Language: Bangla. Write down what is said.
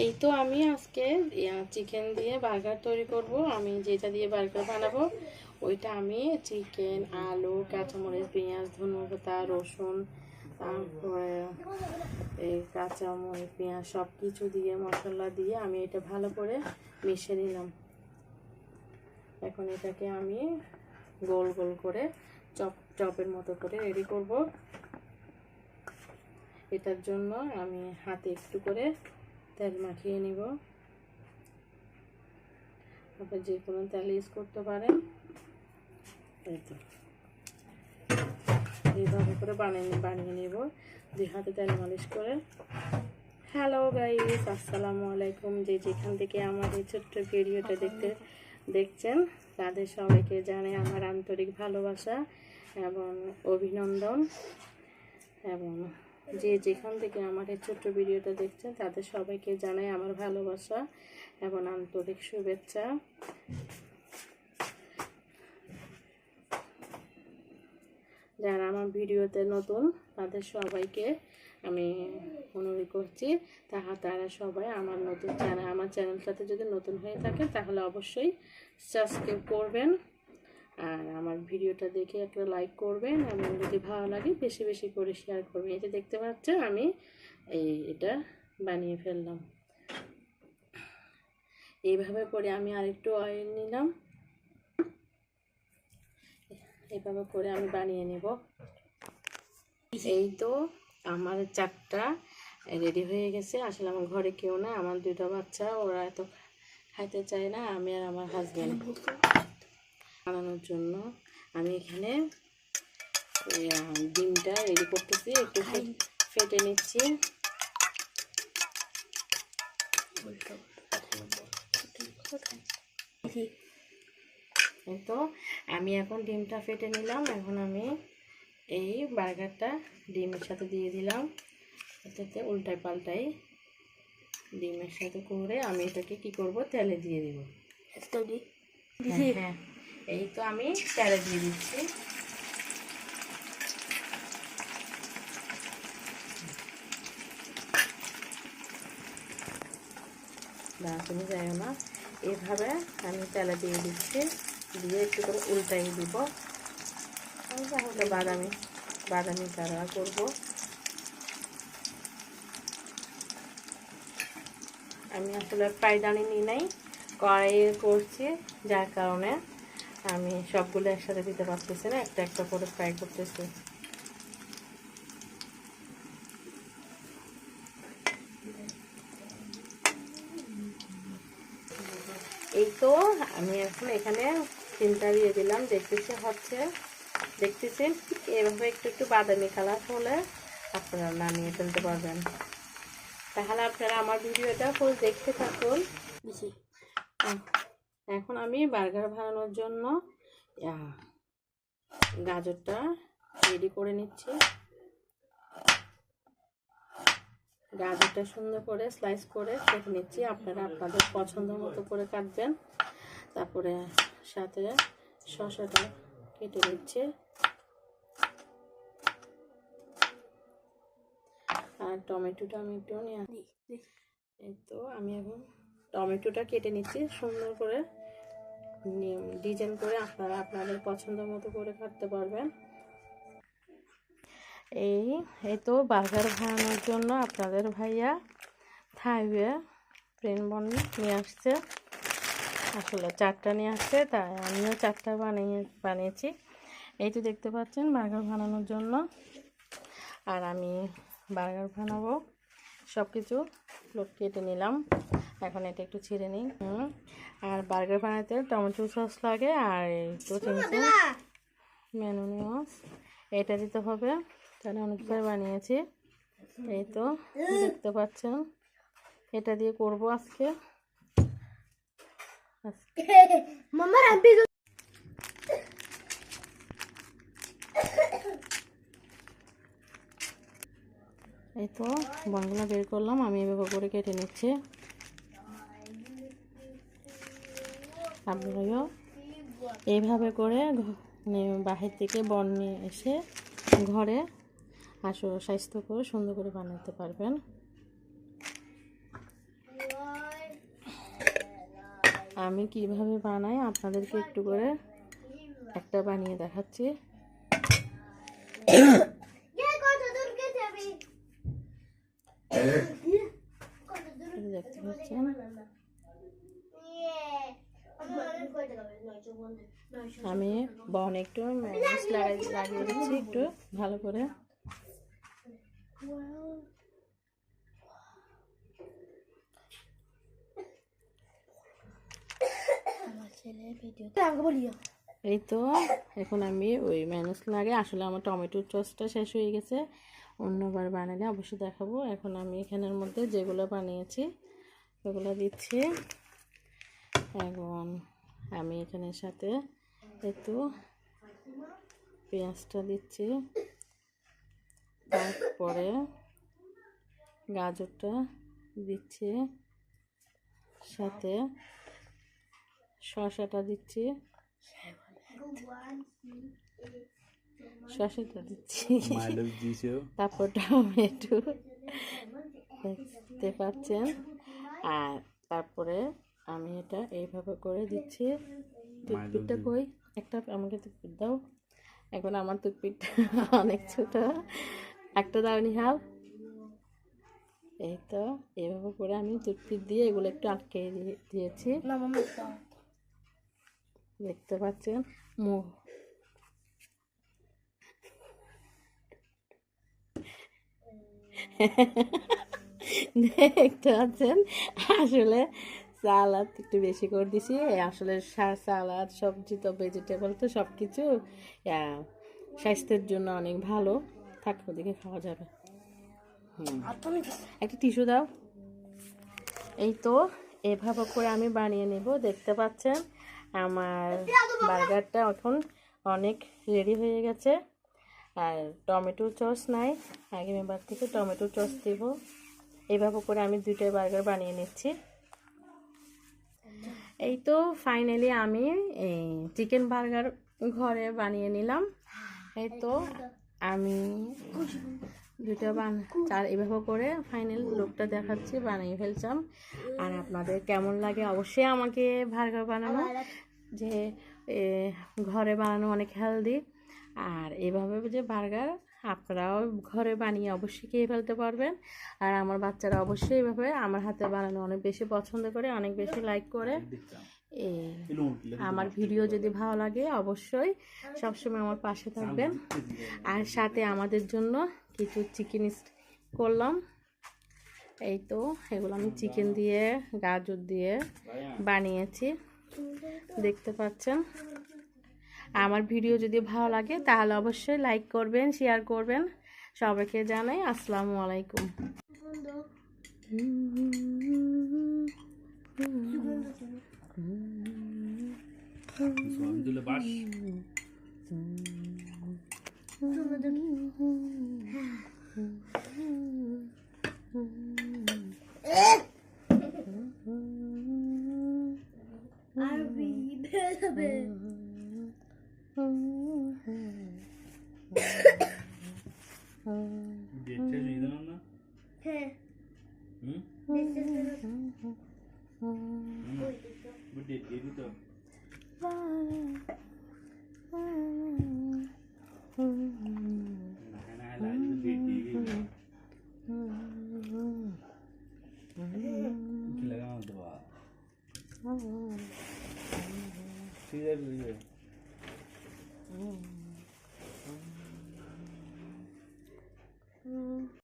এই তো আমি আজকে চিকেন দিয়ে বার্গার তৈরি করব। আমি যেটা দিয়ে বার্গার বানাবো ওইটা আমি চিকেন, আলু, কাঁচামরিচ, পেঁয়াজ, ধনেপাতা, রসুন, তারপরে এই কাঁচামরিচ, পেঁয়াজ সব কিছু দিয়ে মশলা দিয়ে আমি এটা ভালো করে মিশিয়ে নিলাম। এখন এটাকে আমি গোল গোল করে চপের মতো করে রেডি করব। এটার জন্য আমি হাতে একটু করে তেল মাখিয়ে নিব। আপনারা যে কোনো তেল ইউজ করতে পারেন। এইভাবে করে বানিয়ে নেব 2 হাতে তেল মালিশ করে। হ্যালো গাইস, আসসালামু আলাইকুম। যেখান থেকে আমার এই ছোট্ট ভিডিওটা দেখছেন তাদের সবাইকে জানাই আমার আন্তরিক ভালোবাসা এবং অভিনন্দন। এবং যেখান থেকে আমার এই ছোট্ট ভিডিওটা দেখছেন তাদের সবাইকে জানাই আমার ভালোবাসা এবং আন্তরিক শুভেচ্ছা। যারা আমার ভিডিওতে নতুন তাদের সবাইকে আমি অনুরোধ করছি তারা সবাই আমার চ্যানেলটাতে যদি নতুন হয়ে থাকে তাহলে অবশ্যই সাবস্ক্রাইব করবেন আর আমার ভিডিওটা দেখে একটা লাইক করবেন এবং যদি ভালো লাগে বেশি বেশি করে শেয়ার করবেন। এটা দেখতে পাচ্ছেন আমি এটা বানিয়ে ফেললাম। এইভাবে করে আমি আরেকটু অয়েল নিলাম, এইভাবে করে আমি বানিয়ে নেব। এই তো আমার 4টা রেডি হয়ে গেছে। আসলে আমার ঘরে কেউ না, আমার 2টা বাচ্চা, ওরা এত খাইতে চায় না। আমি আর আমার হাজব্যান্ড বানানোর জন্য আমি এখানে ডিমটা রেডি করতেছি, একটু ফেটে নিচ্ছি। তো আমি এখন ডিমটা ফেটে নিলাম। এখন আমি এই বার্গারটা ডিমের সাথে দিয়ে দিলাম, এটাতে উল্টায় পাল্টাই ডিমের সাথে করে আমি এটাকে কি করব, তেলে দিয়ে দিব। হ্যাঁ, এই তো আমি তেলে দিয়ে দিচ্ছি। না তুমি যাও না, এইভাবে আমি তেলে দিয়ে দিচ্ছি, দিয়ে একটু করে উল্টাই দিব। তাহলে বাদামি কালার করব। আমি আসলে পায়দানি নিই নাই, কড়াইয়ে করছি, যার কারণে আমি সবগুলো একসাথে দিতে পারতেছি না, একটা একটা করে ফ্রাই করতেছি। এই তো আমি এখন এখানে 3টা দিয়ে দিলাম, দেখতেছি এভাবে একটু একটু বাদামি কালার হলে আপনারা নামিয়ে ফেলতে পারবেন। তাহলে আপনারা আমার ভিডিওটা ফুল দেখতে থাকুন। এখন আমি বার্গার বানানোর জন্য গাজরটা রেডি করে নিচ্ছি। গাজরটা সুন্দর করে স্লাইস করে কেটে নিচ্ছি। আপনারা আপনাদের পছন্দ মতো করে কাটবেন। তারপরে সাথে শসাটা কেটে নিচ্ছে আর টমেটোটা আমি একটু নিয়ে আসি। এই তো আমি এখন টমেটোটা কেটে নিচ্ছি সুন্দর করে ডিজাইন করে। আপনারা আপনাদের পছন্দ মতো করে কাটতে পারবেন। এই তো বার্গার বানানোর জন্য আপনাদের ভাইয়া থাইওয়ে প্লেন বন নিয়ে আসছে। আসলে 4টা নিয়ে আসছে, তাই আমিও 4টা বানিয়েছি। এই তো দেখতে পাচ্ছেন বার্গার বানানোর জন্য। আর আমি বার্গার বানাবো, সব কিছু কেটে নিলাম। এখন এটা একটু ছিঁড়ে নিই। আর বার্গার বানাতে টমেটো সস লাগে, আর একটু মেয়োনিজ এটা দিতে হবে। তাহলে অনেকবার বানিয়েছি। এই তো দেখতে পাচ্ছেন, এটা দিয়ে করব আজকে। এই তো বনগুলো বের করলাম, আমি এভাবে করে কেটে নিচ্ছি। আপনারাও এইভাবে করে বাহির থেকে বন নিয়ে এসে ঘরে স্বাস্থ্য করে সুন্দর করে বানাতে পারবেন। আমি কিভাবে বানাই আপনাদেরকে একটু করে একটা বানিয়ে দেখাচ্ছি। দেখতে পাচ্ছেন আমি বন একটু লাগিয়ে দিচ্ছি একটু ভালো করে। এই তো এখন আমি ওই ম্যানেজ লাগে, আসলে আমার টমেটোর সসটা শেষ হয়ে গেছে, অন্যবার বানালে অবশ্যই দেখাবো। এখন আমি এখানের মধ্যে যেগুলো বানিয়েছি ওগুলো দিচ্ছি। এখন আমি এখানের সাথে একটু পেঁয়াজটা দিচ্ছি, তারপরে গাজরটা দিচ্ছি, সাথে শসাটা দিচ্ছি, শসাটা দিচ্ছি, তারপর টমেটো দেখতে পাচ্ছেন। আর তারপরে আমি এটা এইভাবে করে দিচ্ছি। টুথপিকটা কই, একটা আমাকে টুথপিক দাও। এখন আমার টুথপিকটা অনেক ছোট, একটা দাও নিহাল। এই তো এইভাবে করে আমি টুথপিক দিয়ে এগুলো একটু আটকে দিয়েছি, দেখতে পাচ্ছেন। দেখতে পাচ্ছেন আসলে সালাদ একটু বেশি করে দিছি। আসলে সালাদ সবজি তো ভেজিটেবল তো সব কিছু স্বাস্থ্যের জন্য অনেক ভালো। থাক ওদিকে খাওয়া যাবে। একটা টিস্যু দাও। এই তো এভাবে করে আমি বানিয়ে নেব। দেখতে পাচ্ছেন আমার বার্গারটা এখন অনেক রেডি হয়ে গেছে। আর টমেটো সস নাই, আগেরবার থেকে টমেটো সস দেব। এইভাবে করে আমি 2টা বার্গার বানিয়ে নিচ্ছি। এই তো ফাইনালি আমি এই চিকেন বার্গার ঘরে বানিয়ে নিলাম। এই তো আমি 2টা এইভাবে করে ফাইনাল লুকটা দেখাচ্ছি, বানিয়ে ফেললাম। আর আপনাদের কেমন লাগে অবশ্যই আমাকে বার্গার বানানো, যে ঘরে বানানো অনেক হেলদি। আর এইভাবে যে বার্গার আপনারাও ঘরে বানিয়ে অবশ্যই খেয়ে ফেলতে পারবেন। আর আমার বাচ্চারা অবশ্যই এইভাবে আমার হাতে বানানো অনেক বেশি পছন্দ করে, অনেক বেশি লাইক করে। আমার ভিডিও যদি ভালো লাগে অবশ্যই সবসময় আমার পাশে থাকবেন। আর সাথে আমাদের জন্য কিছু চিকেন করলাম। এই তো এগুলো আমি চিকেন দিয়ে গাজর দিয়ে বানিয়েছি, দেখতে পাচ্ছেন। আমার ভিডিও যদি ভালো লাগে তাহলে অবশ্যই লাইক করবেন, শেয়ার করবেন। সবাইকে জানাই আসসালামু আলাইকুম। ঠিক আছে।